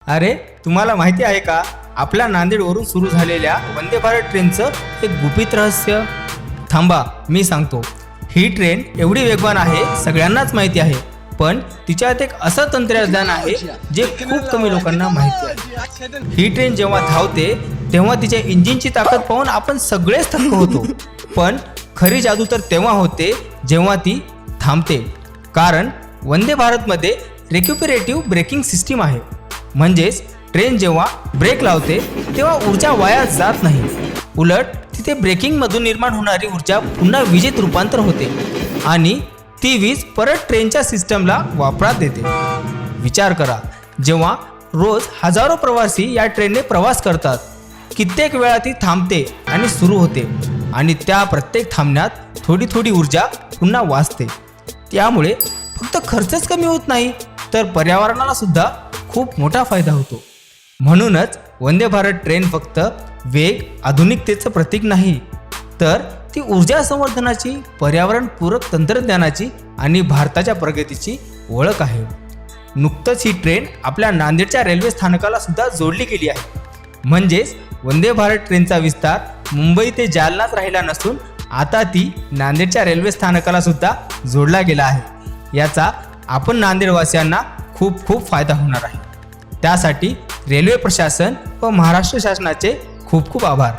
अरे तुम्हाला माहिती आहे का, आपल्या नांदेडवरून सुरू झालेल्या वंदे भारत ट्रेनचं एक गुपित रहस्य? थांबा मी सांगतो. ही ट्रेन एवढी वेगवान आहे सगळ्यांनाच माहिती आहे, पण तिच्यात एक असं तंत्रज्ञान आहे जे खूप कमी लोकांना माहिती आहे. ही ट्रेन जेव्हा धावते तेव्हा तिच्या इंजिनची ताकद पाहून आपण सगळेच थक्क होतो, पण खरी जादू तर तेव्हा होते जेव्हा ती थांबते. कारण वंदे भारतमध्ये रेक्युपरेटिव्ह ब्रेकिंग सिस्टीम आहे. म्हणजेच ट्रेन जेव्हा ब्रेक लावते तेव्हा ऊर्जा वाया जात नाही, उलट तिथे ब्रेकिंगमधून निर्माण होणारी ऊर्जा पुन्हा विजेत रूपांतर होते आणि ती वीज परत ट्रेनच्या सिस्टमला वापरात येते. विचार करा, जेव्हा रोज हजारो प्रवासी या ट्रेनने प्रवास करतात, कित्येक वेळा ती थांबते आणि सुरू होते आणि त्या प्रत्येक थांबण्यात थोडी थोडी ऊर्जा पुन्हा वाचते. त्यामुळे फक्त खर्चच कमी होत नाही, तर पर्यावरणाला सुद्धा खूप मोठा फायदा होतो. म्हणूनच वंदे भारत ट्रेन फक्त वेग आधुनिकतेचं प्रतीक नाही, तर ती ऊर्जा संवर्धनाची, पर्यावरणपूरक तंत्रज्ञानाची आणि भारताच्या प्रगतीची ओळख आहे. नुकतंच ही ट्रेन आपल्या नांदेडच्या रेल्वे स्थानकाला सुद्धा जोडली गेली आहे. म्हणजेच वंदे भारत ट्रेनचा विस्तार मुंबई ते जालनाच राहिला नसून आता ती नांदेडच्या रेल्वे स्थानकाला सुद्धा जोडला गेला आहे. याचा आपण नांदेडवासियांना खूप खूप फायदा होणार आहे. त्यासाठी रेल्वे प्रशासन व महाराष्ट्र शासनाचे खूप खूप आभार.